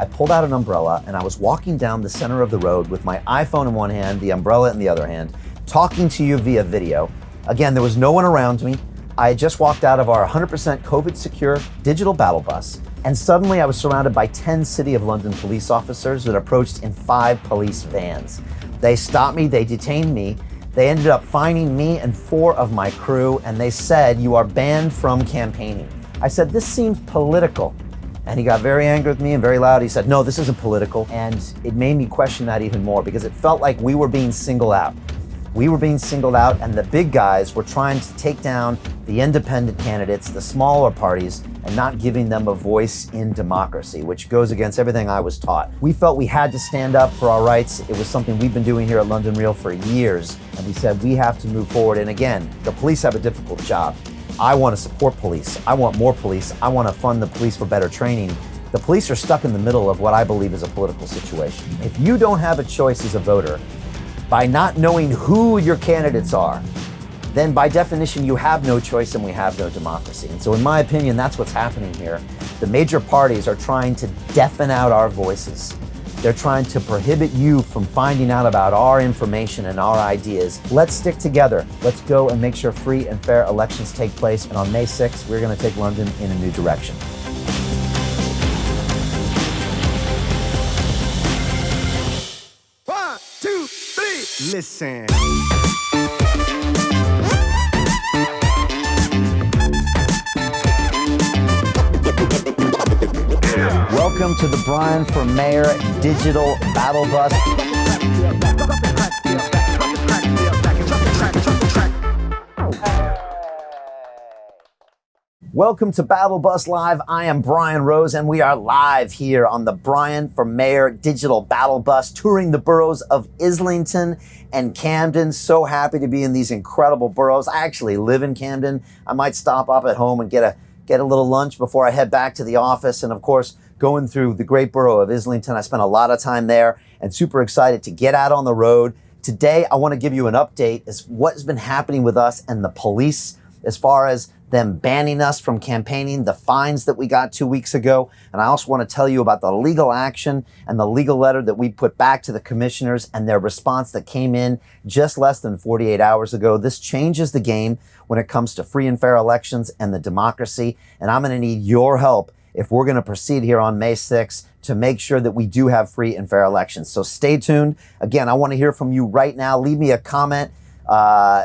I pulled out an umbrella and I was walking down the center of the road with my iPhone in one hand, the umbrella in the other hand, talking to you via video. Again, there was no one around me. I had just walked out of our 100% COVID secure digital battle bus, and suddenly I was surrounded by 10 City of London police officers that approached in 5 police vans. They stopped me, they detained me, they ended up fining me and 4 of my crew, and they said, "You are banned from campaigning." I said, "This seems political." And he got very angry with me and very loud. He said, "No, this isn't political." And it made me question that even more because it felt like we were being singled out. We were being singled out, and the big guys were trying to take down the independent candidates, the smaller parties, and not giving them a voice in democracy, which goes against everything I was taught. We felt we had to stand up for our rights. It was something we've been doing here at London Real for years, and we said we have to move forward. And again, the police have a difficult job. I want to support police. I want more police. I want to fund the police for better training. The police are stuck in the middle of what I believe is a political situation. If you don't have a choice as a voter, by not knowing who your candidates are, then by definition you have no choice and we have no democracy. And so in my opinion, that's what's happening here. The major parties are trying to deafen out our voices. They're trying to prohibit you from finding out about our information and our ideas. Let's stick together. Let's go and make sure free and fair elections take place. And on May 6th, we're going to take London in a new direction. One, two, three. Listen. Welcome to the Brian for Mayor Digital Battle Bus. Welcome to Battle Bus Live. I am Brian Rose, and we are live here on the Brian for Mayor Digital Battle Bus, touring the boroughs of Islington and Camden. So happy to be in these incredible boroughs. I actually live in Camden. I might stop up at home and get a little lunch before I head back to the office. And of course, going through the great borough of Islington, I spent a lot of time there and super excited to get out on the road. Today, I want to give you an update as what has been happening with us and the police as far as them banning us from campaigning, the fines that we got 2 weeks ago. And I also want to tell you about the legal action and the legal letter that we put back to the commissioners and their response that came in just less than 48 hours ago. This changes the game when it comes to free and fair elections and the democracy. And I'm going to need your help if we're going to proceed here on May 6th to make sure that we do have free and fair elections. So stay tuned. Again, I want to hear from you right now. Leave me a comment.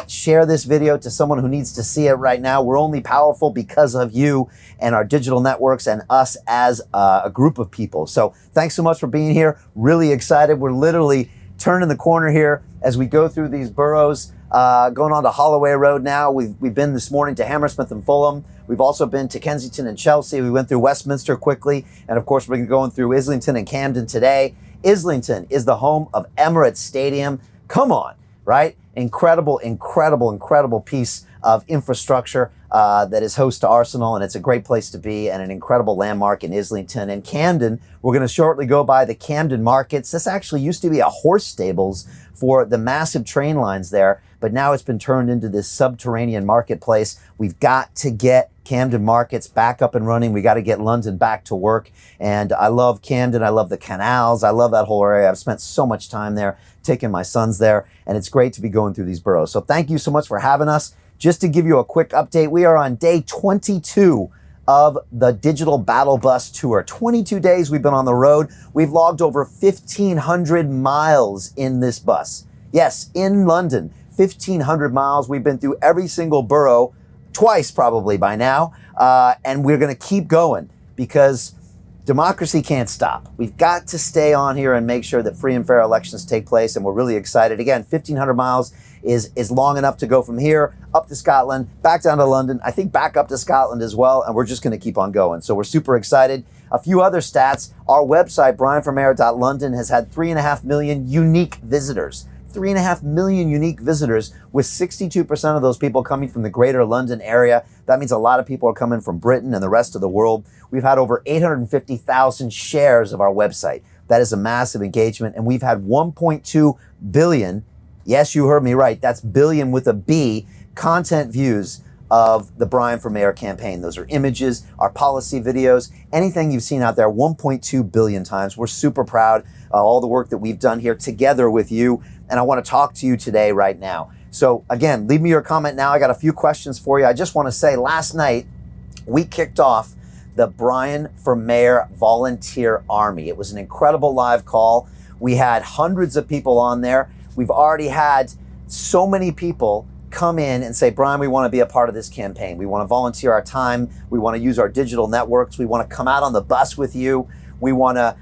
Share this video to someone who needs to see it right now. We're only powerful because of you and our digital networks and us as a group of people. So thanks so much for being here. Really excited. We're literally turning the corner here as we go through these boroughs, going on to Holloway Road now. We've been this morning to Hammersmith and Fulham. We've also been to Kensington and Chelsea. We went through Westminster quickly. And of course, we're going through Islington and Camden today. Islington is the home of Emirates Stadium. Come on, right? Incredible, incredible, incredible piece of infrastructure that is host to Arsenal, and it's a great place to be and an incredible landmark in Islington. And Camden, we're going to shortly go by the Camden markets. This actually used to be a horse stables for the massive train lines there, but now it's been turned into this subterranean marketplace. We've got to get Camden markets back up and running. We got to get London back to work. And I love Camden. I love the canals. I love that whole area. I've spent so much time there, taking my sons there, and it's great to be going through these boroughs. So thank you so much for having us. Just to give you a quick update, we are on day 22 of the Digital Battle Bus Tour. 22 days we've been on the road. We've logged over 1,500 miles in this bus. Yes, in London, 1,500 miles. We've been through every single borough, twice probably by now, and we're going to keep going because democracy can't stop. We've got to stay on here and make sure that free and fair elections take place, and we're really excited. Again, 1,500 miles is long enough to go from here up to Scotland, back down to London, I think back up to Scotland as well, and we're just going to keep on going. So we're super excited. A few other stats. Our website, brianformayor.london, has had 3.5 million unique visitors. 3.5 million unique visitors, with 62% of those people coming from the greater London area. That means a lot of people are coming from Britain and the rest of the world. We've had over 850,000 shares of our website. That is a massive engagement. And we've had 1.2 billion, yes, you heard me right, that's billion with a B, content views of the Brian for Mayor campaign. Those are images, our policy videos, anything you've seen out there 1.2 billion times. We're super proud of all the work that we've done here together with you. And I want to talk to you today right now. So again, leave me your comment now. I got a few questions for you. I just want to say last night we kicked off the Brian for Mayor Volunteer Army. It was an incredible live call. We had hundreds of people on there. We've already had so many people come in and say, Brian, we want to be a part of this campaign. We want to volunteer our time. We want to use our digital networks. We want to come out on the bus with you. We want to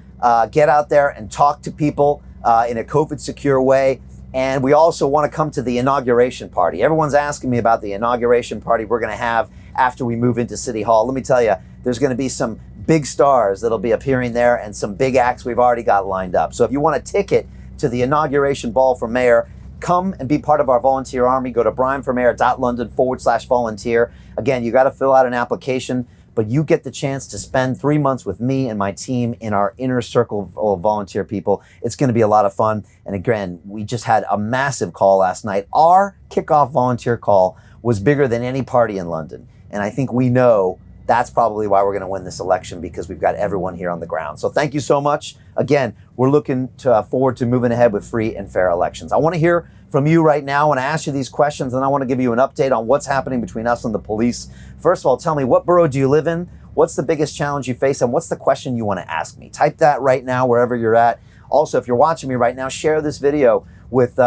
get out there and talk to people in a COVID secure way. And we also want to come to the inauguration party. Everyone's asking me about the inauguration party we're going to have after we move into City Hall. Let me tell you, there's going to be some big stars that'll be appearing there and some big acts we've already got lined up. So if you want a ticket to the inauguration ball for mayor, come and be part of our volunteer army. Go to brianformayor.london/volunteer. Again, you got to fill out an application, but you get the chance to spend 3 months with me and my team in our inner circle of volunteer people. It's going to be a lot of fun. And again, we just had a massive call last night. Our kickoff volunteer call was bigger than any party in London. And I think we know that's probably why we're going to win this election, because we've got everyone here on the ground. So thank you so much. Again, we're looking forward to moving ahead with free and fair elections. I want to hear from you right now. I want to ask you these questions, and I want to give you an update on what's happening between us and the police. First of all, tell me, what borough do you live in? What's the biggest challenge you face, and what's the question you want to ask me? Type that right now wherever you're at. Also, if you're watching me right now, share this video with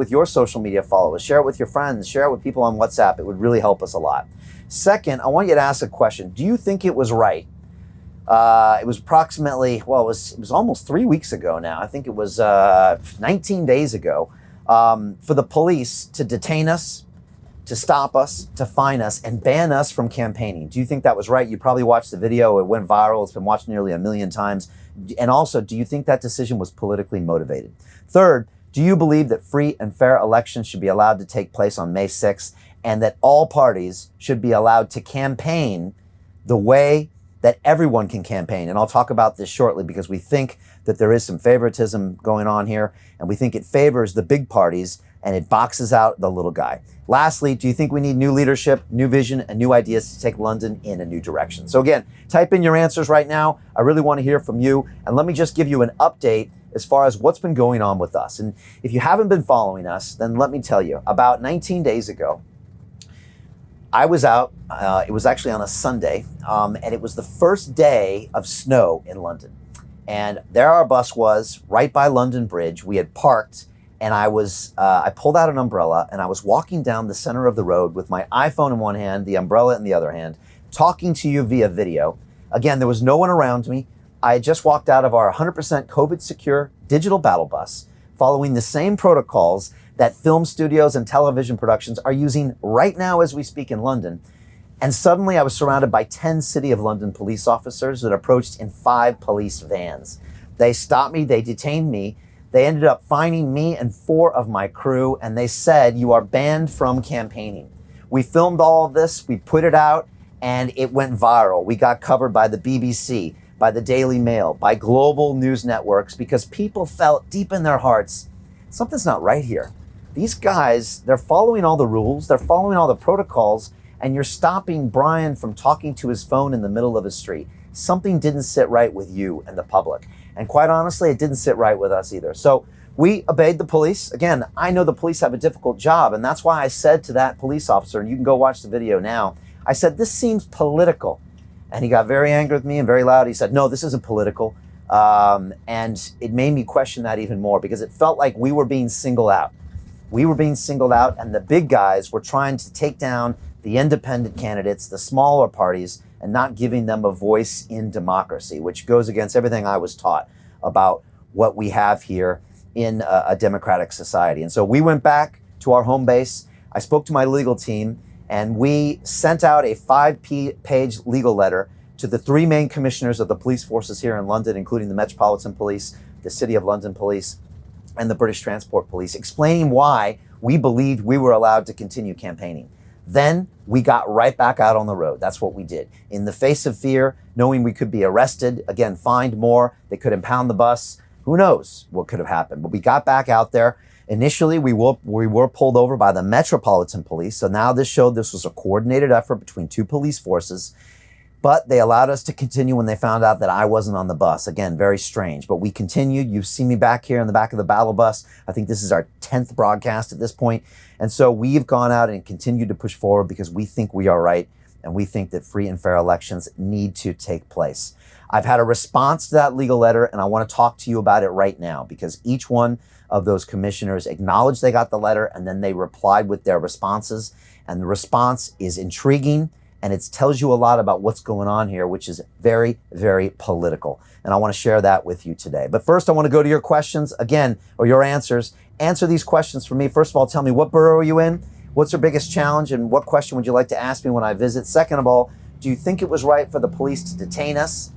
your social media followers. Share it with your friends. Share it with people on WhatsApp. It would really help us a lot. Second, I want you to ask a question. Do you think it was right? It was approximately, well, it was almost 3 weeks ago now. I think it was 19 days ago, for the police to detain us, to stop us, to fine us, and ban us from campaigning. Do you think that was right? You probably watched the video. It went viral. It's been watched nearly 1 million times. And also, do you think that decision was politically motivated? Third, do you believe that free and fair elections should be allowed to take place on May 6th, and that all parties should be allowed to campaign the way that everyone can campaign? And I'll talk about this shortly, because we think that there is some favoritism going on here, and we think it favors the big parties and it boxes out the little guy. Lastly, do you think we need new leadership, new vision, and new ideas to take London in a new direction? So again, type in your answers right now. I really want to hear from you. And let me just give you an update as far as what's been going on with us. And if you haven't been following us, then let me tell you, about 19 days ago, I was out, it was actually on a Sunday, and it was the first day of snow in London. And there our bus was, right by London Bridge. We had parked, and I pulled out an umbrella, and I was walking down the center of the road with my iPhone in one hand, the umbrella in the other hand, talking to you via video. Again, there was no one around me. I had just walked out of our 100% COVID secure digital battle bus, following the same protocols that film studios and television productions are using right now as we speak in London. And suddenly I was surrounded by 10 City of London police officers that approached in 5 police vans. They stopped me, they detained me, they ended up fining me and 4 of my crew, and they said, you are banned from campaigning. We filmed all of this, we put it out, and it went viral. We got covered by the BBC, by the Daily Mail, by global news networks, because people felt deep in their hearts, something's not right here. These guys, they're following all the rules, they're following all the protocols, and you're stopping Brian from talking to his phone in the middle of a street. Something didn't sit right with you and the public. And quite honestly, it didn't sit right with us either. So we obeyed the police. Again, I know the police have a difficult job, and that's why I said to that police officer, and you can go watch the video now, I said, this seems political. And he got very angry with me and very loud. He said, no, this isn't political. And it made me question that even more, because it felt like we were being singled out. We were being singled out, and the big guys were trying to take down the independent candidates, the smaller parties, and not giving them a voice in democracy, which goes against everything I was taught about what we have here in a democratic society. And so we went back to our home base. I spoke to my legal team, and we sent out a 5-page legal letter to the 3 main commissioners of the police forces here in London, including the Metropolitan Police, the City of London Police, and the British Transport Police, explaining why we believed we were allowed to continue campaigning. Then we got right back out on the road. That's what we did. In the face of fear, knowing we could be arrested, again, fined more, they could impound the bus. Who knows what could have happened? But we got back out there. Initially, we were pulled over by the Metropolitan Police. So now this showed this was a coordinated effort between two police forces. But they allowed us to continue when they found out that I wasn't on the bus. Again, very strange. But we continued. You've seen me back here in the back of the battle bus. I think this is our 10th broadcast at this point. And so we've gone out and continued to push forward because we think we are right. And we think that free and fair elections need to take place. I've had a response to that legal letter, and I want to talk to you about it right now because each one of those commissioners acknowledged they got the letter, and then they replied with their responses. And the response is intriguing. And it tells you a lot about what's going on here, which is very, very political. And I want to share that with you today. But first, I want to go to your questions again, or your answers. Answer these questions for me. First of all, tell me, what borough are you in? What's your biggest challenge? And what question would you like to ask me when I visit? Second of all, do you think it was right for the police to detain us,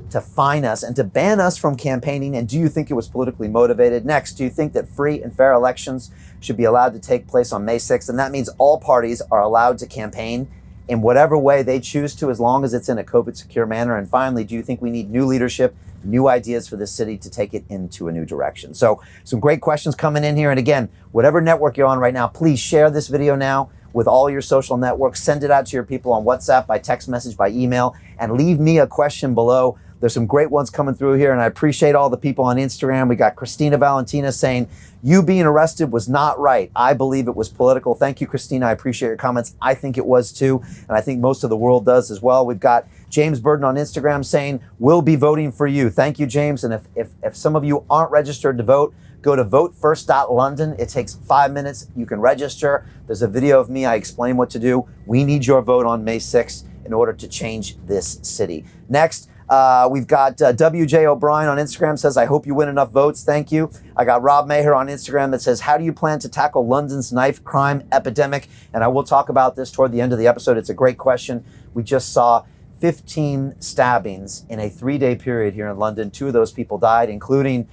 to fine us, and to ban us from campaigning? And do you think it was politically motivated? Next, do you think that free and fair elections should be allowed to take place on May 6th? And that means all parties are allowed to campaign in whatever way they choose to, as long as it's in a COVID secure manner. And finally, do you think we need new leadership, new ideas for this city to take it into a new direction? So some great questions coming in here. And again, whatever network you're on right now, please share this video now with all your social networks. Send it out to your people on WhatsApp, by text message, by email, and leave me a question below. There's some great ones coming through here, and I appreciate all the people on Instagram. We got Christina Valentina saying, you being arrested was not right. I believe it was political. Thank you, Christina. I appreciate your comments. I think it was too, and I think most of the world does as well. We've got James Burden on Instagram saying, we'll be voting for you. Thank you, James. And if some of you aren't registered to vote, go to votefirst.london. It takes 5 minutes. You can register. There's a video of me. I explain what to do. We need your vote on May 6th in order to change this city. Next, we've got WJ O'Brien on Instagram says, I hope you win enough votes. Thank you. I got Rob Maher on Instagram that says, how do you plan to tackle London's knife crime epidemic? And I will talk about this toward the end of the episode. It's a great question. We just saw 15 stabbings in a 3-day period here in London. 2 of those people died, including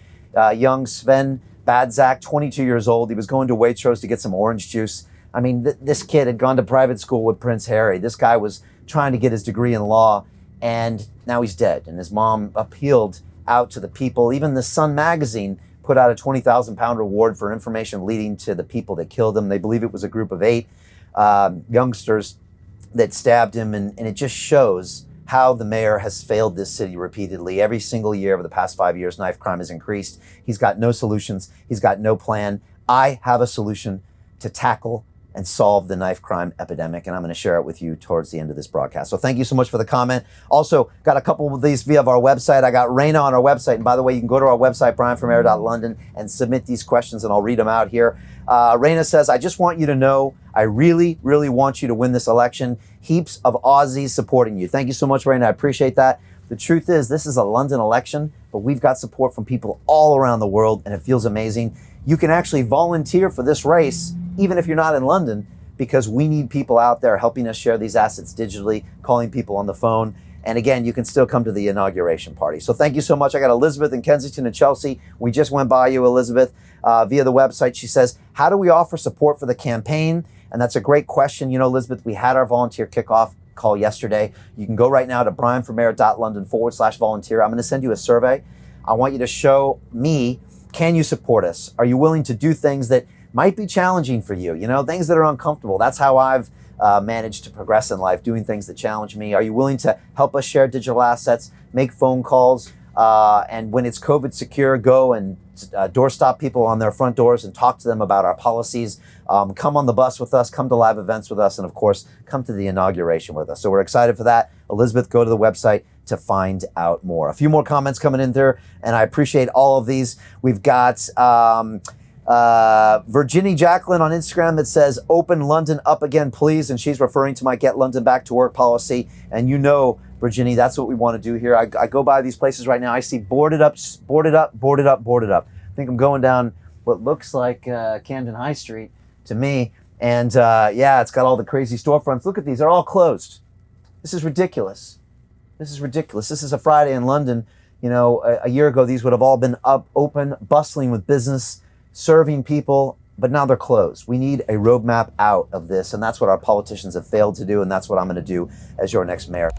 young Sven Badzak, 22 years old. He was going to Waitrose to get some orange juice. I mean, this kid had gone to private school with Prince Harry. This guy was trying to get his degree in law, and now he's dead. And his mom appealed out to the people. Even the Sun magazine put out a £20,000 reward for information leading to the people that killed him. They believe it was a group of 8 youngsters that stabbed him. And it just shows how the mayor has failed this city repeatedly. Every single year over the past 5 years, knife crime has increased. He's got no solutions. He's got no plan. I have a solution to tackle and solve the knife crime epidemic, and I'm going to share it with you towards the end of this broadcast. So thank you so much for the comment. Also, got a couple of these via our website. I got Raina on our website, and by the way, you can go to our website, brianformayor.london, and submit these questions, and I'll read them out here. Raina says, I just want you to know, I really, really want you to win this election. Heaps of Aussies supporting you. Thank you so much, Raina. I appreciate that. The truth is, this is a London election, but we've got support from people all around the world, and it feels amazing. You can actually volunteer for this race, even if you're not in London, because we need people out there helping us share these assets digitally, calling people on the phone. And again, you can still come to the inauguration party. So thank you so much. I got Elizabeth in Kensington and Chelsea. We just went by you, Elizabeth, via the website. She says, how do we offer support for the campaign? And that's a great question. You know, Elizabeth, we had our volunteer kickoff call yesterday. You can go right now to brianformayor.london/volunteer. I'm going to send you a survey. I want you to show me, can you support us? Are you willing to do things that might be challenging for you, you know, things that are uncomfortable? That's how I've managed to progress in life, doing things that challenge me. Are you willing to help us share digital assets, make phone calls, and when it's COVID secure, go and doorstop people on their front doors and talk to them about our policies? Come on the bus with us, come to live events with us, and of course, come to the inauguration with us. So we're excited for that. Elizabeth, go to the website to find out more. A few more comments coming in there, and I appreciate all of these. We've got Virginia Jacqueline on Instagram that says, open London up again, please. And she's referring to my Get London Back to Work policy. And you know, Virginia, that's what we want to do here. I go by these places right now. I see boarded up, boarded up, boarded up, boarded up. I think I'm going down what looks like Camden High Street to me. And yeah, it's got all the crazy storefronts. Look at these, they're all closed. This is ridiculous. This is ridiculous. This is a Friday in London. You know, a year ago, these would have all been up, open, bustling with business, serving people, but now they're closed. We need a roadmap out of this, and that's what our politicians have failed to do, and that's what I'm going to do as your next mayor.